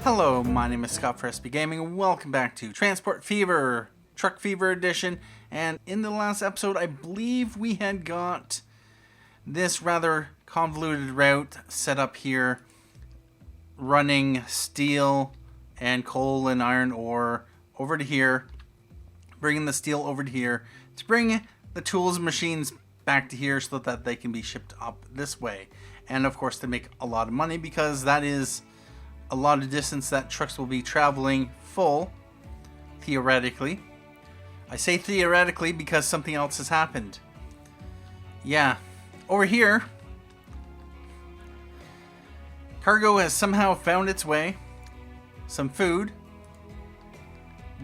Hello, my name is Scott for SB Gaming, and welcome back to Transport Fever, Truck Fever Edition. And in the last episode, I believe we had got this rather convoluted route set up here, running steel and coal and iron ore over to here, bringing the steel over to here, to bring the tools and machines back to here so that they can be shipped up this way. And of course to make a lot of money, because that is a lot of distance that trucks will be traveling full, theoretically. I say theoretically because something else has happened. Yeah, over here, cargo has somehow found its way, some food,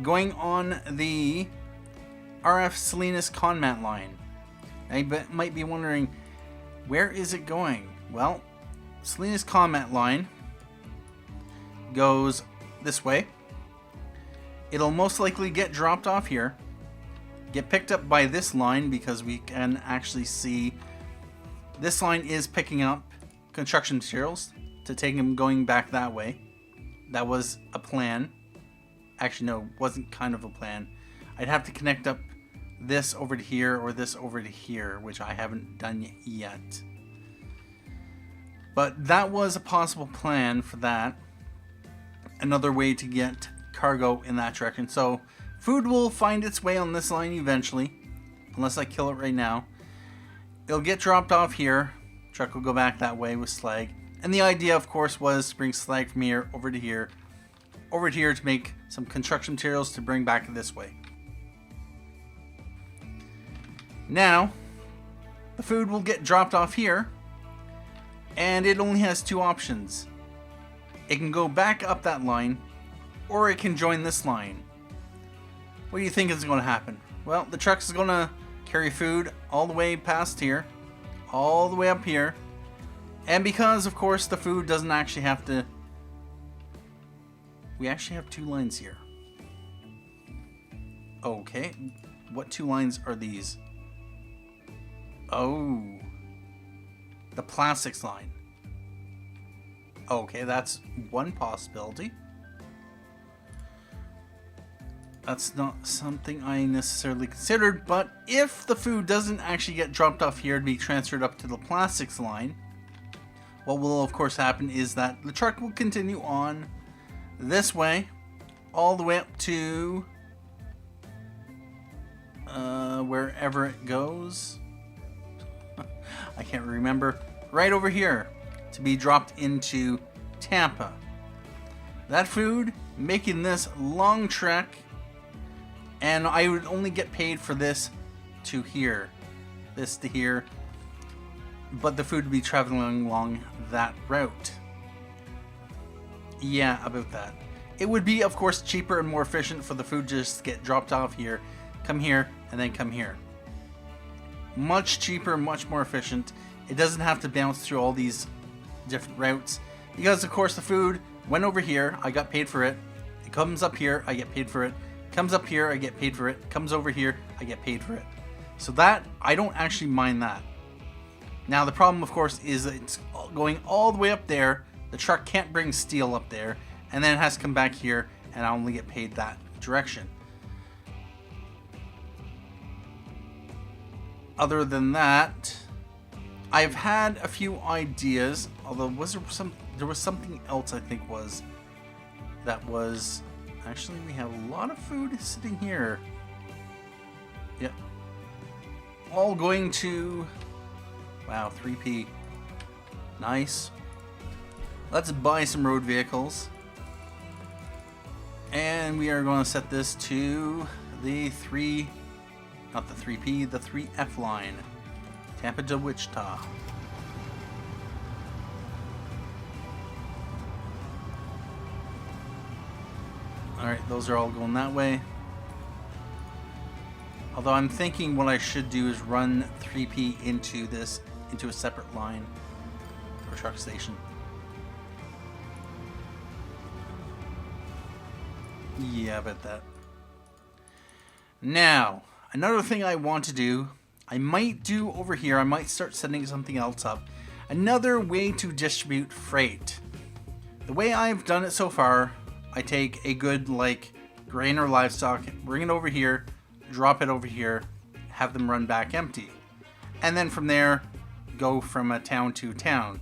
going on the RF Salinas Conmat line. Now you might be wondering, where is it going? Well, Salinas Conmat line goes this way. It'll most likely get dropped off here, get picked up by this line, because we can actually see this line is picking up construction materials to take them going back that way. That was a plan. Actually, no, it wasn't kind of a plan. I'd have to connect up this over to here or this over to here, which I haven't done yet. But that was a possible plan for that. Another way to get cargo in that direction. So food will find its way on this line eventually, unless I kill it right now. It'll get dropped off here. Truck will go back that way with slag. And the idea, of course, was to bring slag from here over to here to make some construction materials to bring back this way. Now, the food will get dropped off here, and it only has two options. It can go back up that line, or it can join this line. What do you think is going to happen? Well, the truck is going to carry food all the way past here, all the way up here, and because, of course, the food doesn't actually have to... We actually have two lines here. Okay, what two lines are these? Oh, the plastics line. Okay, that's one possibility. That's not something I necessarily considered, but if the food doesn't actually get dropped off here to be transferred up to the plastics line, what will of course happen is that the truck will continue on this way, all the way up to wherever it goes. I can't remember. Right over here, to be dropped into Tampa. That food making this long trek, and I would only get paid for this to here, this to here, but the food would be traveling along that route. Yeah, about that. It would be, of course, cheaper and more efficient for the food to just get dropped off here, come here, and then come here. Much cheaper, much more efficient. It doesn't have to bounce through all these different routes, because of course the food went over here, I got paid for it. It comes up here, I get paid for it. Comes up here, I get paid for it. Comes over here, I get paid for it. So that, I don't actually mind that. Now the problem, of course, is that it's going all the way up there. The truck can't bring steel up there, and then it has to come back here, and I only get paid that direction. Other than that, I've had a few ideas, although there was something else I think actually we have a lot of food sitting here. Yep. All going to, wow, 3P. Nice. Let's buy some road vehicles. And we are going to set this to the 3F line. Tampa to Wichita. Alright, those are all going that way. Although I'm thinking what I should do is run 3P into a separate line or truck station. Yeah, I bet that. Now, another thing I want to do, I might do over here, I might start setting something else up. Another way to distribute freight. The way I've done it so far, I take a good like grain or livestock, bring it over here, drop it over here, have them run back empty. And then from there, go from a town to town.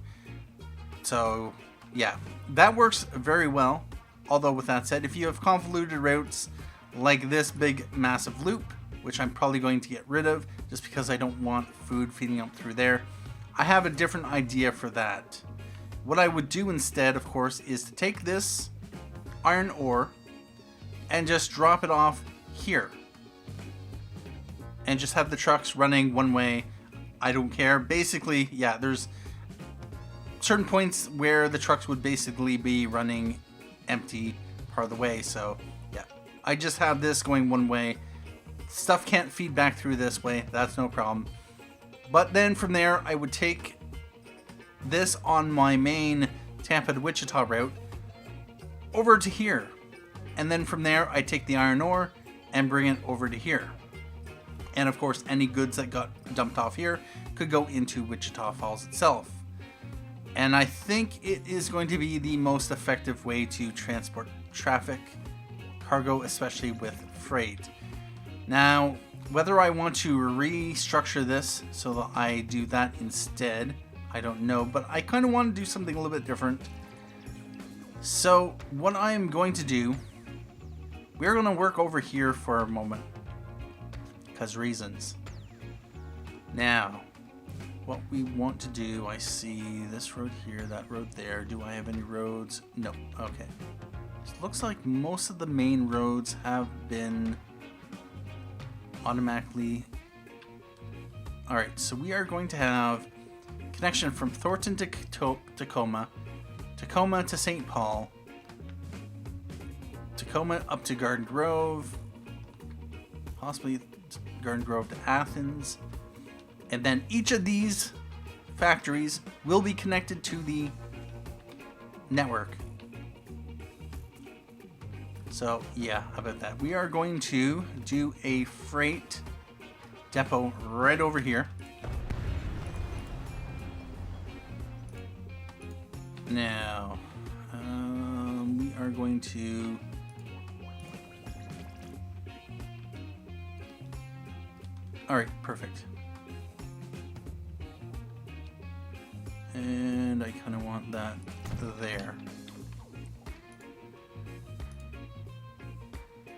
So yeah, that works very well. Although with that said, if you have convoluted routes like this big massive loop, which I'm probably going to get rid of just because I don't want food feeding up through there, I have a different idea for that. What I would do instead, of course, is to take this iron ore and just drop it off here. And just have the trucks running one way. I don't care. Basically, yeah, there's certain points where the trucks would basically be running empty part of the way. So, yeah, I just have this going one way. Stuff can't feed back through this way. That's no problem. But then from there, I would take this on my main Tampa to Wichita route over to here. And then from there, I take the iron ore and bring it over to here. And of course, any goods that got dumped off here could go into Wichita Falls itself. And I think it is going to be the most effective way to transport traffic, cargo, especially with freight. Now, whether I want to restructure this so that I do that instead, I don't know, but I kind of want to do something a little bit different. So what I am going to do, we're going to work over here for a moment because reasons. Now, what we want to do, I see this road here, that road there. Do I have any roads? No. Okay. So it looks like most of the main roads have been automatically. All right, so we are going to have connection from Thornton to Tacoma, Tacoma to St. Paul, Tacoma up to Garden Grove, possibly Garden Grove to Athens, and then each of these factories will be connected to the network. So yeah, how about that? We are going to do a freight depot right over here. Now, we are going to all right, perfect. And I kind of want that there.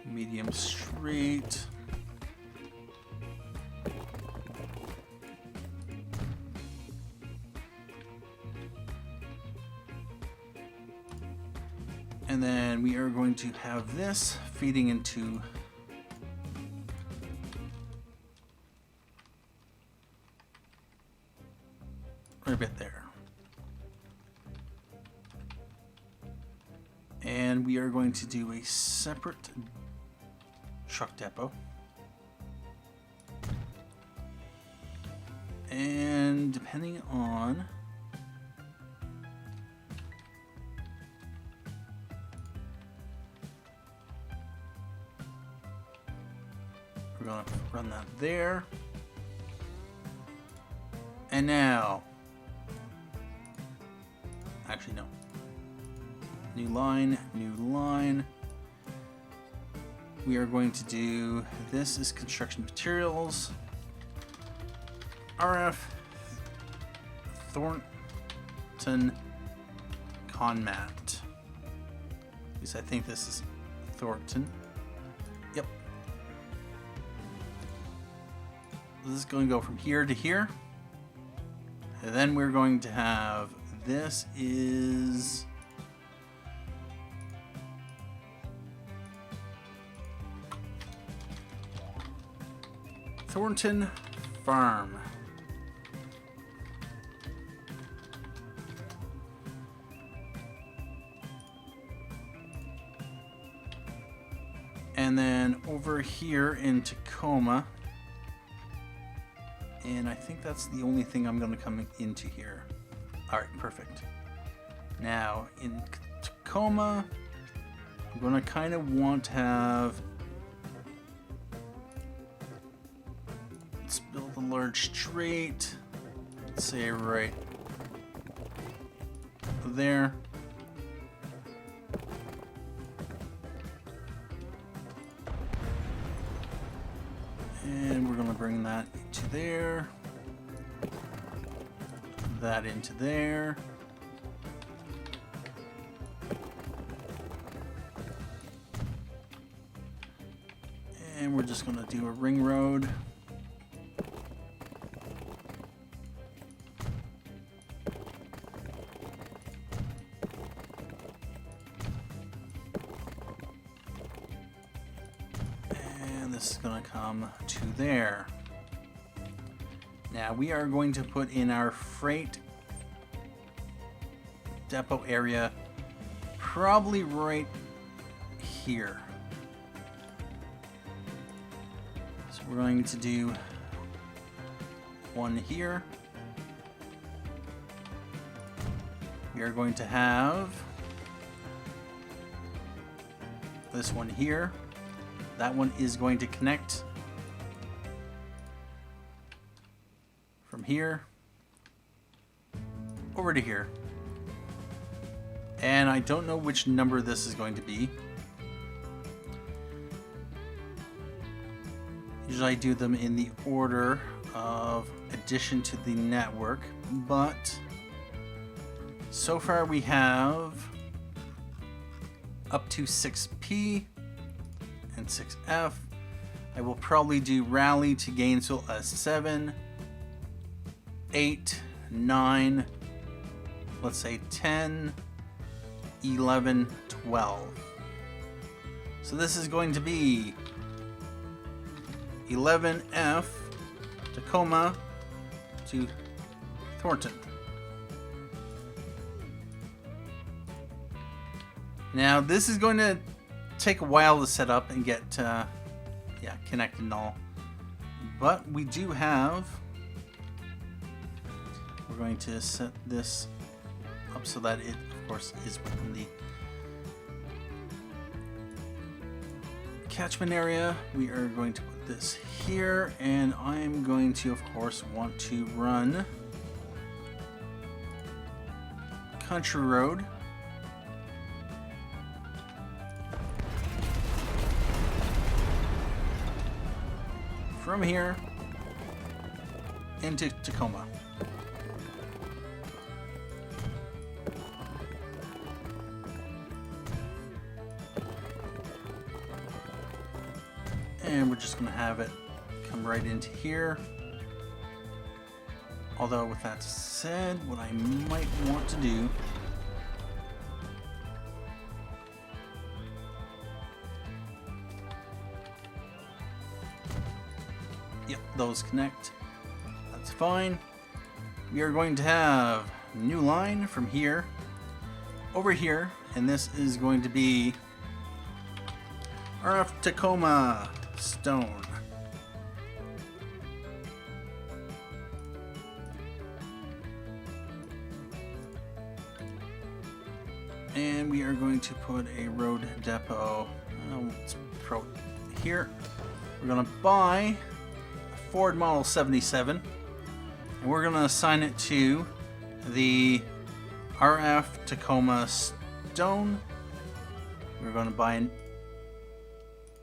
Medium street. And then we are going to have this feeding into right a bit there. And we are going to do a separate truck depot. And depending on we're going to run that there. And now, actually no. New line, new line. We are going to do, this is construction materials. RF Thornton Conmat. At least I think this is Thornton. Yep. This is going to go from here to here. And then we're going to have, this is Thornton Farm. And then over here in Tacoma, and I think that's the only thing I'm going to come into here. All right, perfect. Now in Tacoma, I'm going to kind of want to have, let's build a large street, let's say right there. bring that into there. That into there. And we're just going to do a ring road. And this is going to come to there. Now we are going to put in our freight depot area probably right here. So we're going to do one here. We are going to have this one here. That one is going to connect from here over to here. And I don't know which number this is going to be. Usually I do them in the order of addition to the network, but so far we have up to 6P and 6F. I will probably do Raleigh to Gainesville as 7, 8, 9, let's say 10, 11, 12. So this is going to be 11F Tacoma to Thornton. Now this is going to take a while to set up and get connected and all, but we do have, we're going to set this up so that it of course is within the catchment area. We are going to put this here, and I'm going to of course want to run country road from here into Tacoma. And we're just going to have it come right into here. Although with that said, what I might want to do those connect. That's fine. We are going to have a new line from here over here, and this is going to be RF Tacoma stone. And we are going to put a road depot let's throw it here. We're going to buy Ford Model 77, and we're going to assign it to the RF Tacoma stone. We're going to buy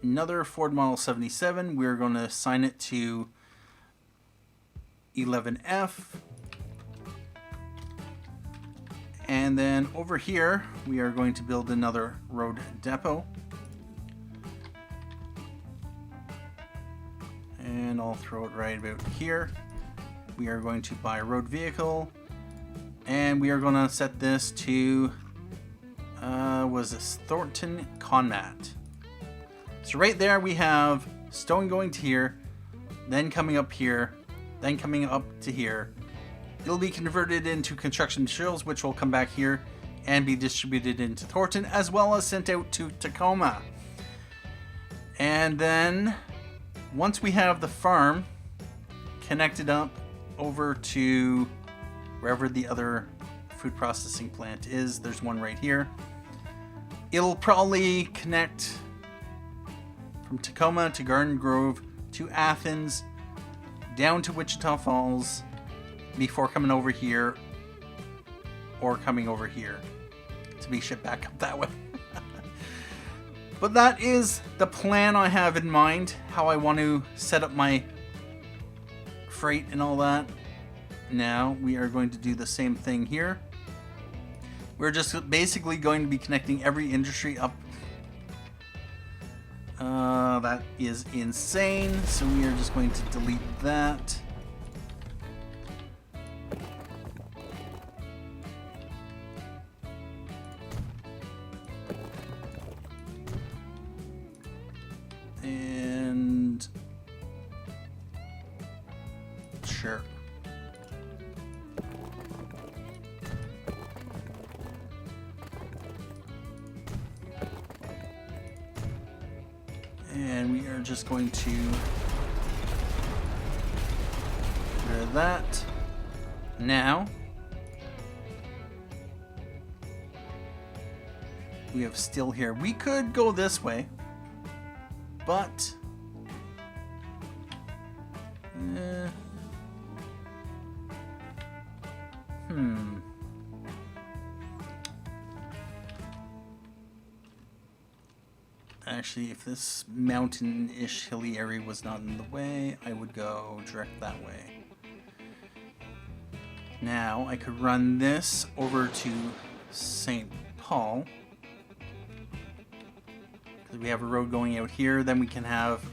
another Ford Model 77. We're going to assign it to 11F. And then over here, we are going to build another road depot. And I'll throw it right about here. We are going to buy a road vehicle, and we are going to set this to was this Thornton Conmat. So right there we have stone going to here, then coming up here, then coming up to here. It'll be converted into construction materials, which will come back here and be distributed into Thornton, as well as sent out to Tacoma. And then once we have the farm connected up over to wherever the other food processing plant is, there's one right here. It'll probably connect from Tacoma to Garden Grove to Athens, down to Wichita Falls, before coming over here or coming over here to be shipped back up that way. But that is the plan I have in mind, how I want to set up my freight and all that. Now we are going to do the same thing here. We're just basically going to be connecting every industry up. That is insane. So we are just going to delete that. And sure. And we are just going to get rid of that. Now we have steel here. We could go this way, but actually, if this mountain-ish hilly area was not in the way, I would go direct that way. Now I could run this over to St. Paul, because we have a road going out here. Then we can have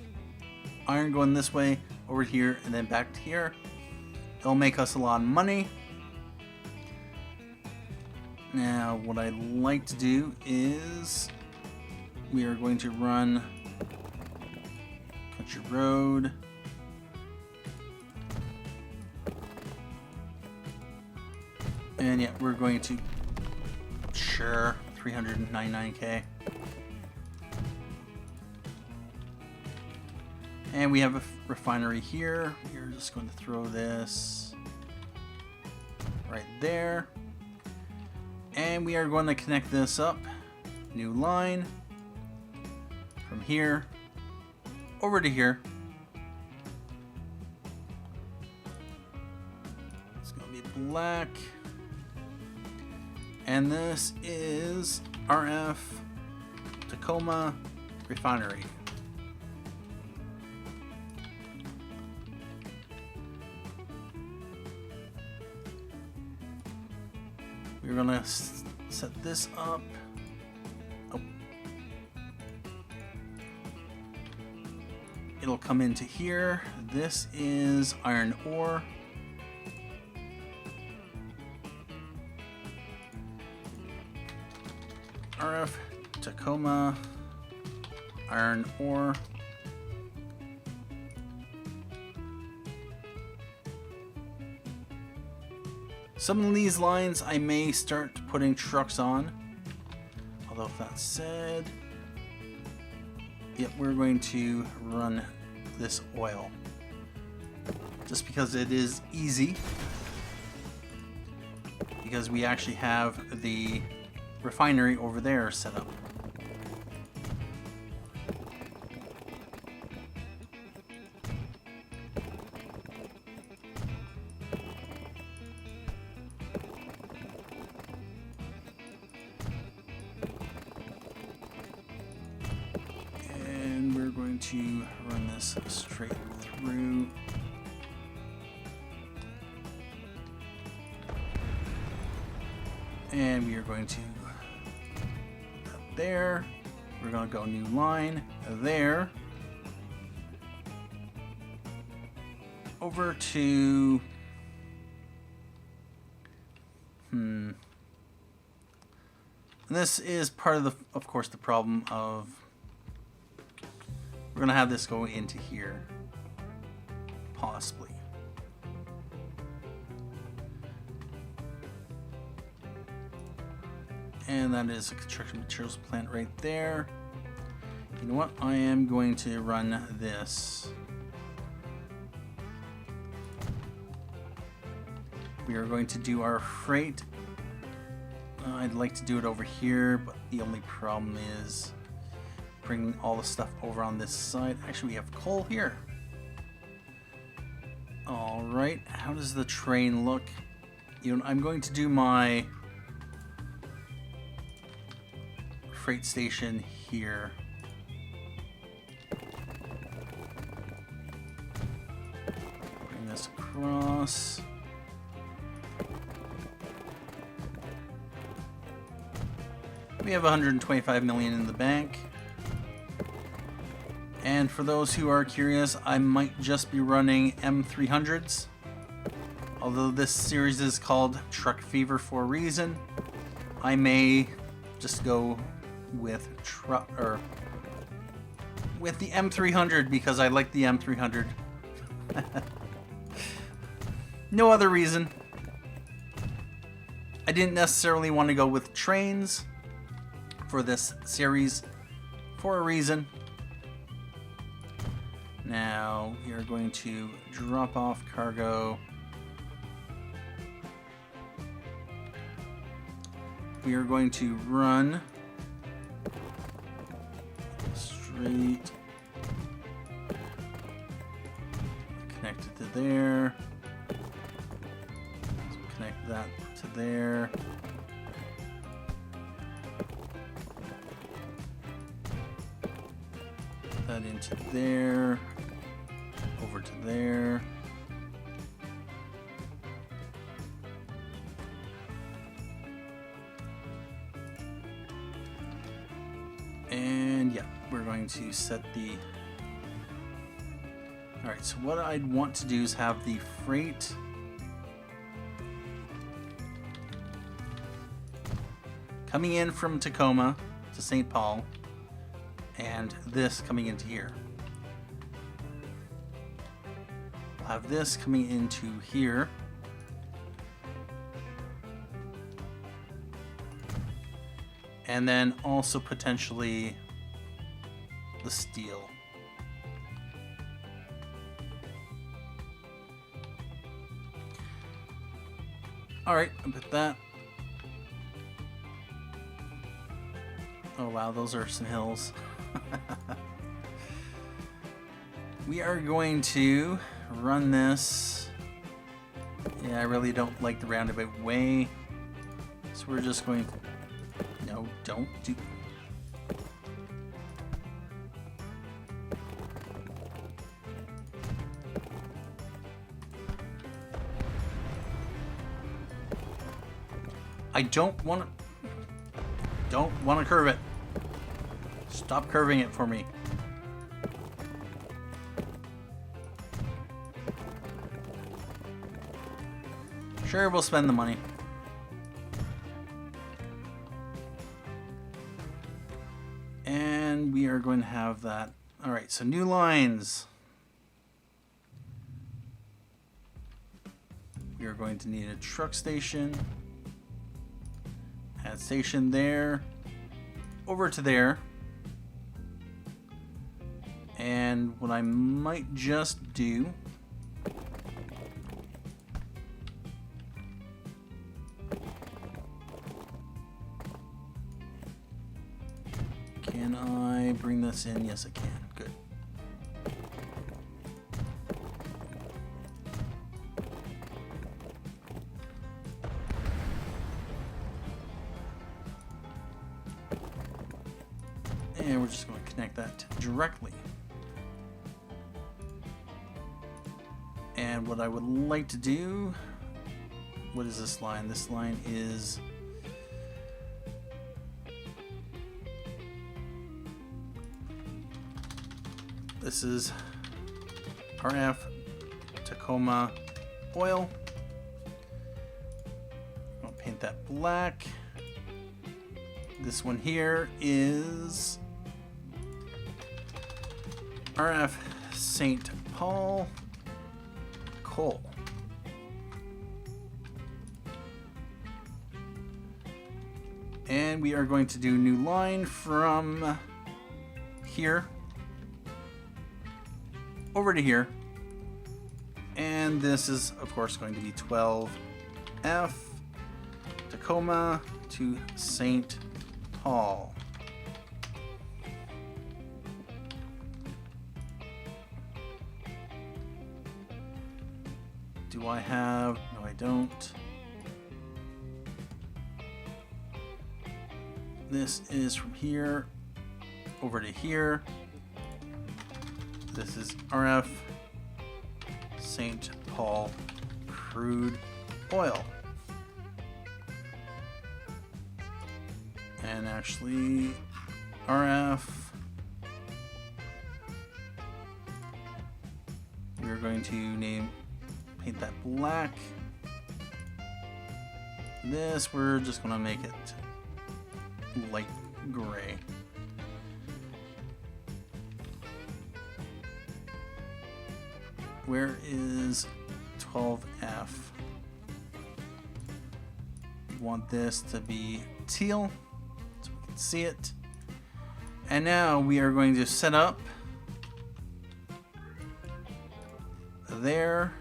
iron going this way, over here, and then back to here. It'll make us a lot of money. Now what I'd like to do is we are going to run Country Road. And yeah, we're going to, sure, 399k. And we have a refinery here. We're just going to throw this right there. And we are going to connect this up. New line. From here over to here. It's going to be black. And this is RF Tacoma Refinery. We're going to set this up. Oh. It'll come into here. This is iron ore. RF Tacoma iron ore. Some of these lines I may start putting trucks on. Although if that's said, yep, we're going to run this oil. Just because it is easy. Because we actually have the refinery over there set up. And we're going to run this straight through. And we are going to put that there. We're going to go new line there. Over to And this is part of the, of course, the problem of we're going to have this go into here, possibly. And that is a construction materials plant right there. You know what? I am going to run this. We are going to do our freight. I'd like to do it over here, but the only problem is bringing all the stuff over on this side. Actually, we have coal here. All right, how does the train look? You know, I'm going to do my freight station here. Bring this across. We have 125 million in the bank. And for those who are curious, I might just be running M300s. Although this series is called Truck Fever for a reason, I may just go with the M300 because I like the M300. No other reason. I didn't necessarily want to go with trains for this series for a reason. Now we are going to drop off cargo. We are going to run straight, connect it to there, connect that to there. That into there, over to there. And yeah, we're going to set the... Alright, so what I'd want to do is have the freight coming in from Tacoma to St. Paul, and this coming into here. I'll have this coming into here. And then also potentially the steel. Alright, I put that. Oh wow, those are some hills. We are going to run this. Yeah, I really don't like the roundabout way. So we're just going to... No, don't do... I don't want to curve it. Stop curving it for me. Sure, we'll spend the money. And we are going to have that. All right, so new lines. We are going to need a truck station. Add station there. Over to there. And what I might just do... Can I bring this in? Yes, I can. Good. And we're just going to connect that directly. And what I would like to do... What is this line? This line is... This is RF Tacoma oil. I'll paint that black. This one here is RF St. Paul coal. And we are going to do new line from here over to here, and this is of course going to be 12F Tacoma to St. Paul. Do I have... No, I don't. This is from here over to here. This is RF St. Paul crude oil. And actually, RF, we're going to paint that black. This, we're just going to make it light gray. Where is 12F? We want this to be teal so we can see it. And now we are going to set up there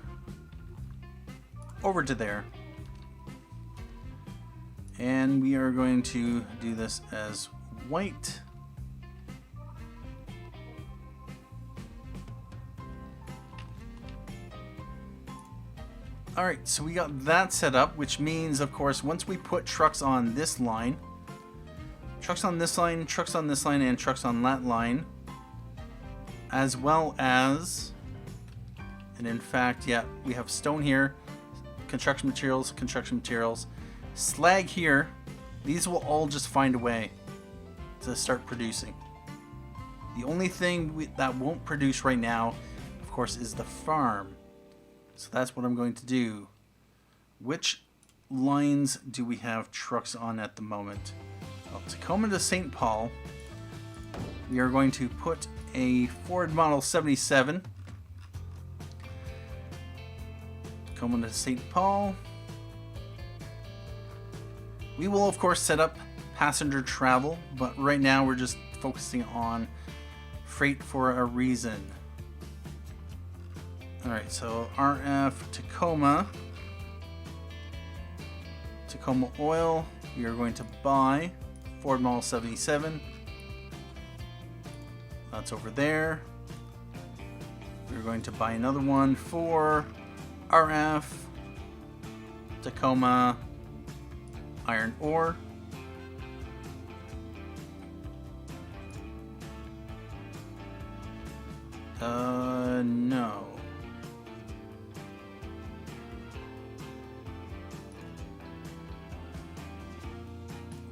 over to there. And we are going to do this as white. Alright, so we got that set up, which means, of course, once we put trucks on this line, trucks on this line, trucks on this line, and trucks on that line, as well as, and in fact, yeah, we have stone here, construction materials, slag here. These will all just find a way to start producing. The only thing that won't produce right now, of course, is the farm. So that's what I'm going to do. Which lines do we have trucks on at the moment? Well, Tacoma to St. Paul. We are going to put a Ford Model 77. Tacoma to St. Paul. We will, of course, set up passenger travel, but right now we're just focusing on freight for a reason. Alright, so RF Tacoma oil, we are going to buy Ford Model 77. That's over there. We're going to buy another one for RF Tacoma iron ore. No.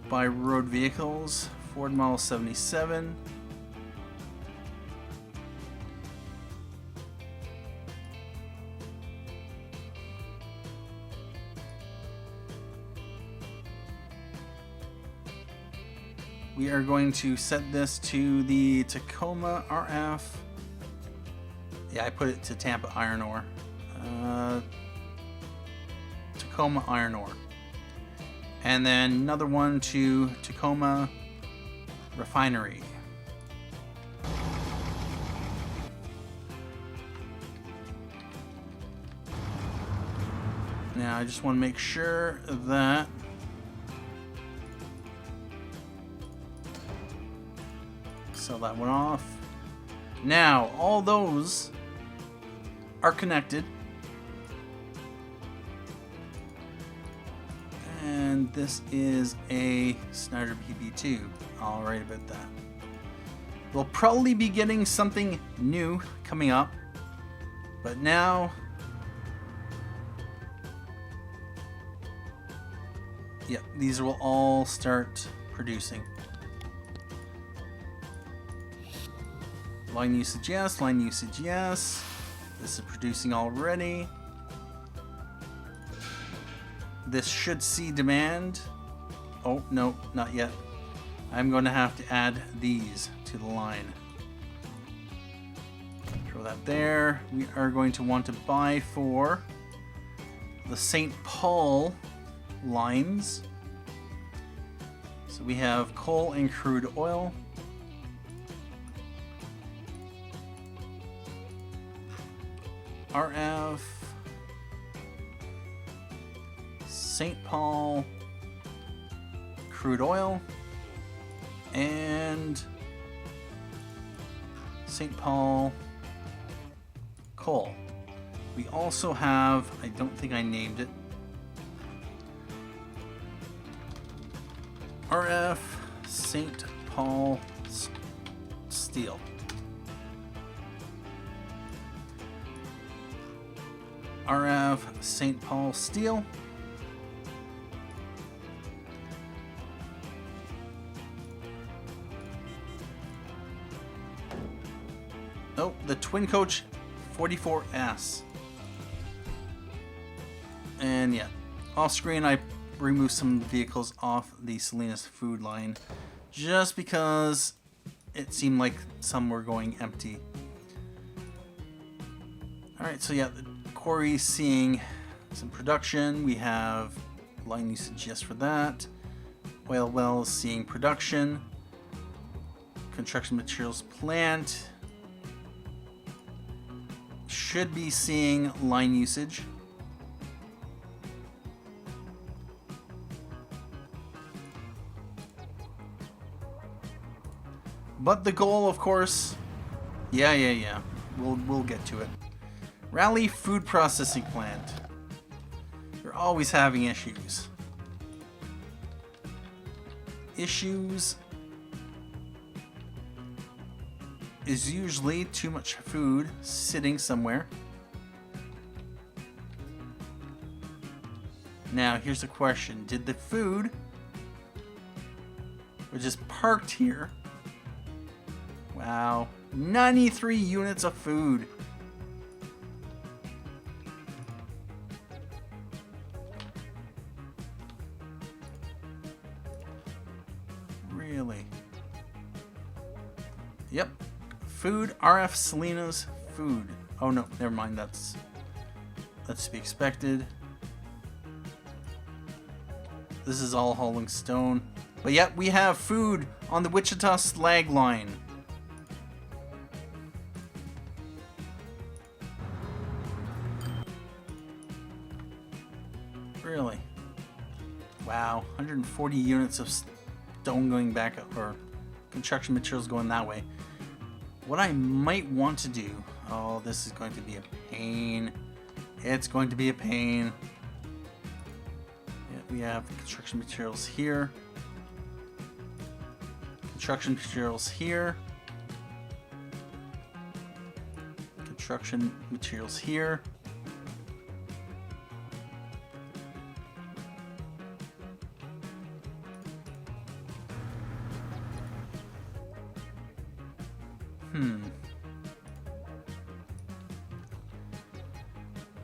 Buy road vehicles, Ford Model 77. We are going to set this to the Tacoma RF. Yeah, I put it to Tampa iron ore. Tacoma iron ore. And then another one to Tacoma refinery. Now I just want to make sure that sell that one off. Now all those are connected. And this is a Snyder PB2. I'll write about that. We'll probably be getting something new coming up, but now, yeah, these will all start producing. Line usage yes, line usage yes. This is producing already. This should see demand. Oh, no, not yet. I'm going to have to add these to the line. Throw that there. We are going to want to buy for the St. Paul lines. So we have coal and crude oil. RF. St. Paul crude oil and St. Paul coal. We also have, I don't think I named it, RF St. Paul steel. RF St. Paul steel. Oh, the Twin Coach 44S. And yeah, off screen I removed some vehicles off the Salinas food line just because it seemed like some were going empty. Alright, so yeah, the quarry's seeing some production. We have line usage just for that. Oil wells seeing production. Construction materials plant should be seeing line usage. But the goal, of course, yeah. We'll get to it. Raleigh Food Processing Plant. You're always having issues. Issues is usually too much food sitting somewhere. Now, here's the question. Did the food, which is parked here, wow, 93 units of food. Really? Yep. Food, RF Salinas food. Oh no, never mind, that's to be expected. This is all hauling stone. But yet we have food on the Wichita slag line. Really? Wow, 140 units of stone going back up, or construction materials going that way. What I might want to do, oh, this is going to be a pain. It's going to be a pain. Yeah, we have construction materials here. Construction materials here. Construction materials here.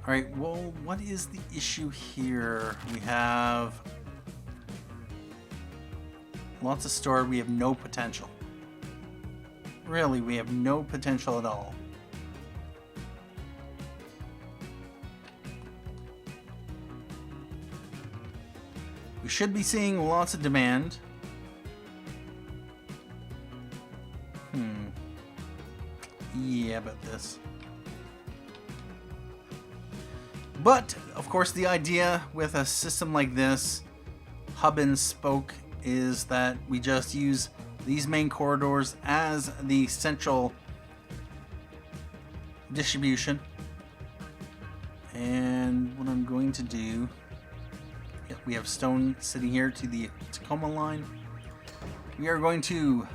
Alright, well, what is the issue here? We have lots of stored, we have no potential. Really, we have no potential at all. We should be seeing lots of demand. Yeah, about this. But, of course, the idea with a system like this, hub and spoke, is that we just use these main corridors as the central distribution. And what I'm going to do, we have stone sitting here to the Tacoma line. We are going to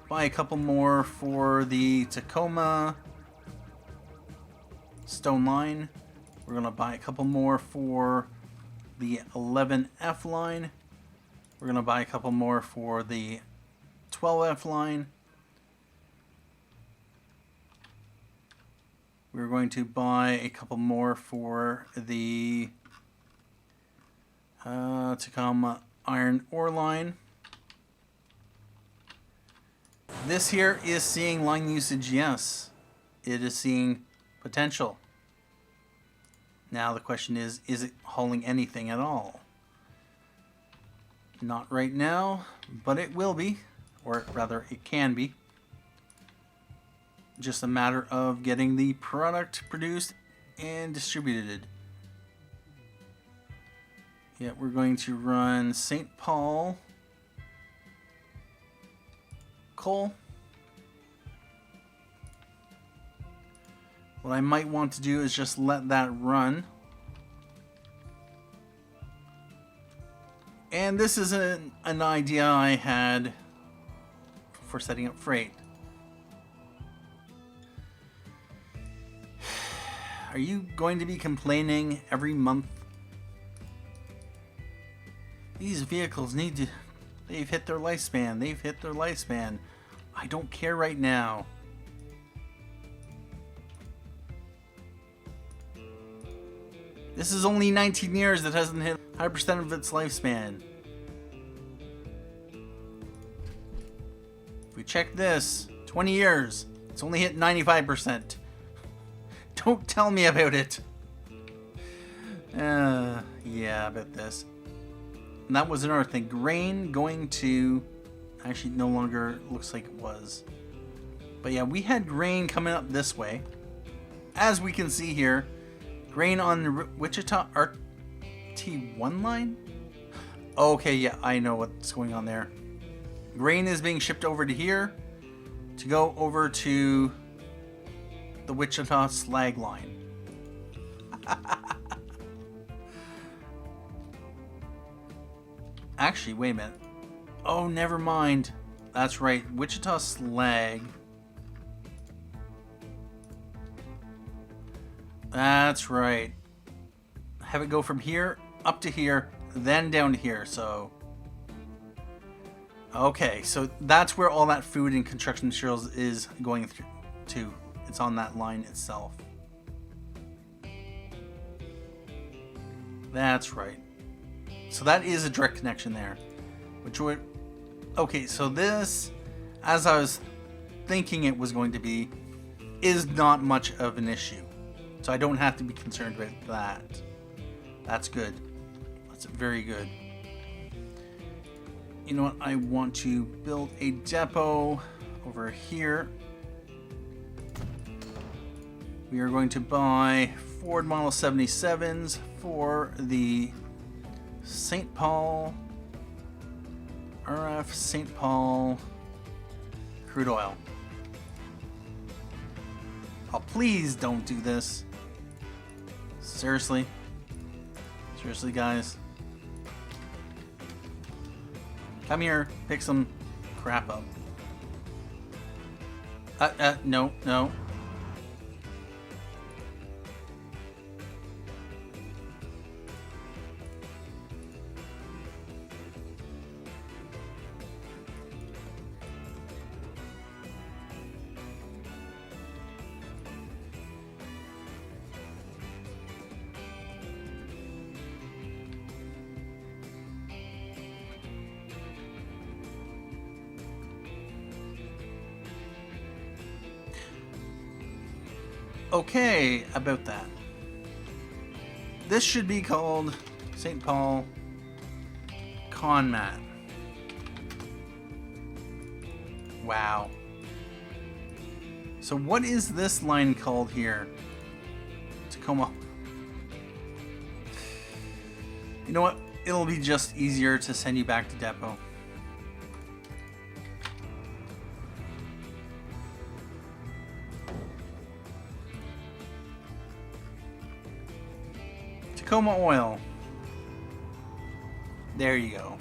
buy a couple more for the Tacoma stone line. We're going to buy a couple more for the 11F line. We're going to buy a couple more for the 12F line. We're going to buy a couple more for the Tacoma iron ore line. This here is seeing line usage, yes. It is seeing potential. Now the question is it hauling anything at all? Not right now, but it will be, or rather it can be. Just a matter of getting the product produced and distributed. Yeah, we're going to run St. Paul coal. What I might want to do is just let that run. And this is an idea I had for setting up freight. Are you going to be complaining every month? These vehicles need to... They've hit their lifespan. They've hit their lifespan. I don't care right now. This is only 19 years that hasn't hit 100% of its lifespan. If we check this, 20 years, it's only hit 95%. Don't tell me about it. Yeah, about this. And that was another thing. Grain going to... Actually, no longer looks like it was. But yeah, we had grain coming up this way. As we can see here, grain on the Wichita RT1 line? Okay, yeah, I know what's going on there. Grain is being shipped over to here to go over to the Wichita slag line. Actually, wait a minute. Oh, never mind. That's right. Wichita slag. That's right. Have it go from here up to here, then down to here. So, okay. So that's where all that food and construction materials is going through to. It's on that line itself. That's right. So that is a direct connection there. Which would... Okay, so this, as I was thinking it was going to be, is not much of an issue. So I don't have to be concerned with that. That's good. That's very good. You know what? I want to build a depot over here. We are going to buy Ford Model 77s for the St. Paul, RF St. Paul crude oil. Oh, please don't do this. Seriously? Seriously, guys? Come here, pick some crap up. No, no. Okay, about that. This should be called St. Paul Conmat. Wow. So what is this line called here? Tacoma. You know what? It'll be just easier to send you back to depot. Tacoma oil. There you go.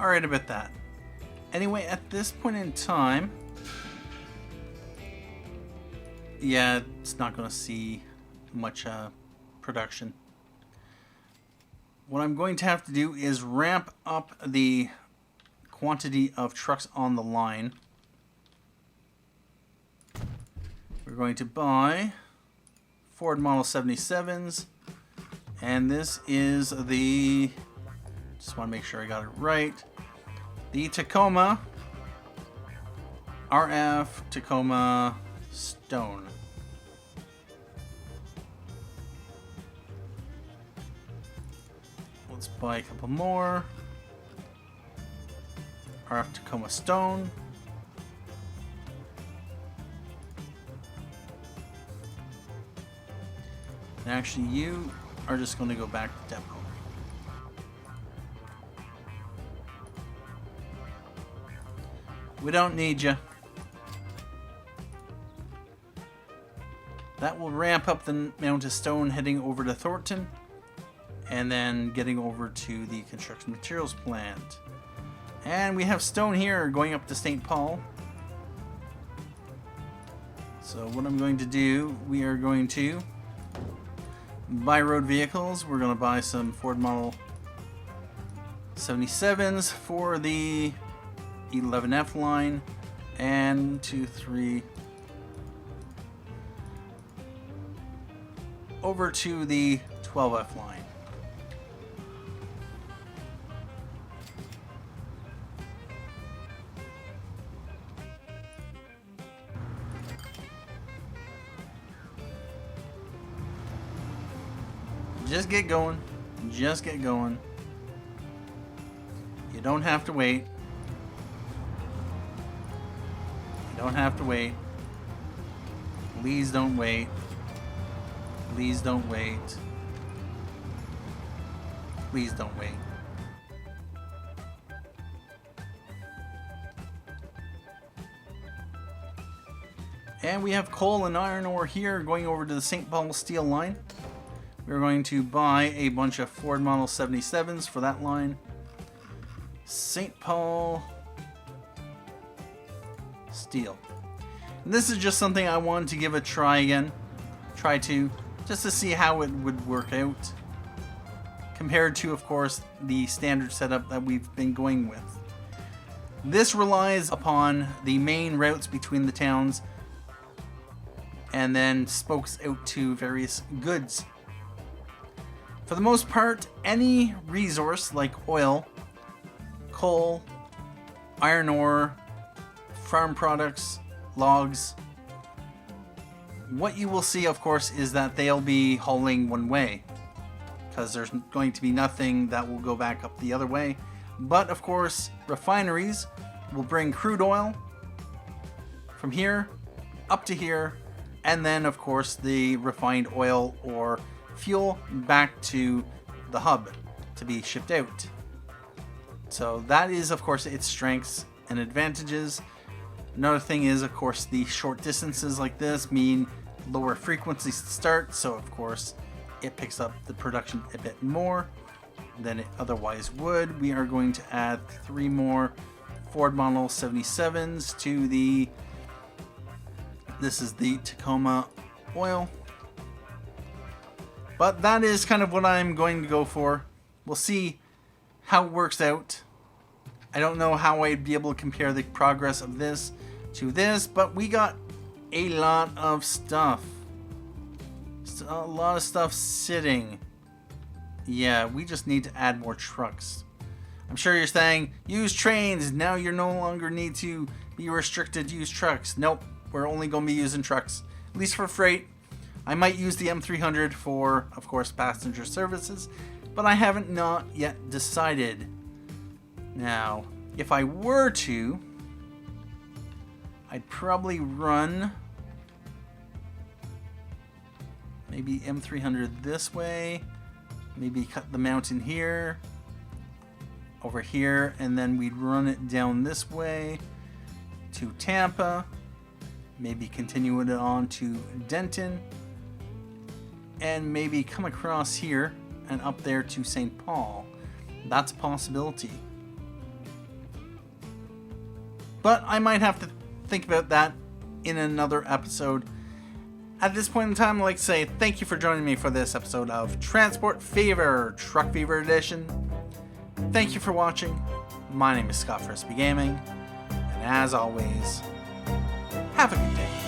Alright about that. Anyway, at this point in time, yeah, it's not going to see much production. What I'm going to have to do is ramp up the quantity of trucks on the line. We're going to buy Ford Model 77s, and this is the, just want to make sure I got it right, the Tacoma RF Tacoma Stone. Let's buy a couple more. RF Tacoma Stone. And actually, you are just going to go back to depot. We don't need you. That will ramp up the amount of stone heading over to Thornton, and then getting over to the construction materials plant. And we have stone here going up to St. Paul. So what I'm going to do, we are going to buy road vehicles. We're going to buy some Ford Model 77s for the 11F line, and 2, 3 over to the 12F line. Just get going. Just get going. You don't have to wait. You don't have to wait. Please don't wait. Please don't wait. Please don't wait. And we have coal and iron ore here going over to the St. Paul steel line. We're going to buy a bunch of Ford Model 77s for that line. St. Paul steel. And this is just something I wanted to give a try again. Just to see how it would work out. Compared to, of course, the standard setup that we've been going with. This relies upon the main routes between the towns and then spokes out to various goods. For the most part, any resource like oil, coal, iron ore, farm products, logs, what you will see, of course, is that they'll be hauling one way, because there's going to be nothing that will go back up the other way. But, of course, refineries will bring crude oil from here up to here, and then, of course, the refined oil or fuel back to the hub to be shipped out. So that is, of course, its strengths and advantages. Another thing is, of course, the short distances like this mean lower frequencies to start, so of course it picks up the production a bit more than it otherwise would. We are going to add 3 more Ford Model 77s to the, this is the Tacoma oil. But that is kind of what I'm going to go for. We'll see how it works out. I don't know how I'd be able to compare the progress of this to this, but we got a lot of stuff. A lot of stuff sitting. Yeah, we just need to add more trucks. I'm sure you're saying, use trains, now you no longer need to be restricted to use trucks. Nope, we're only going to be using trucks, at least for freight. I might use the M300 for, of course, passenger services, but I haven't not yet decided. Now, if I were to, I'd probably run maybe M300 this way, maybe cut the mountain here, over here, and then we'd run it down this way to Tampa, maybe continue it on to Denton, and maybe come across here and up there to St. Paul. That's a possibility. But I might have to think about that in another episode. At this point in time, I'd like to say thank you for joining me for this episode of Transport Fever, Truck Fever Edition. Thank you for watching. My name is Scott for SB Gaming, and as always, have a good day.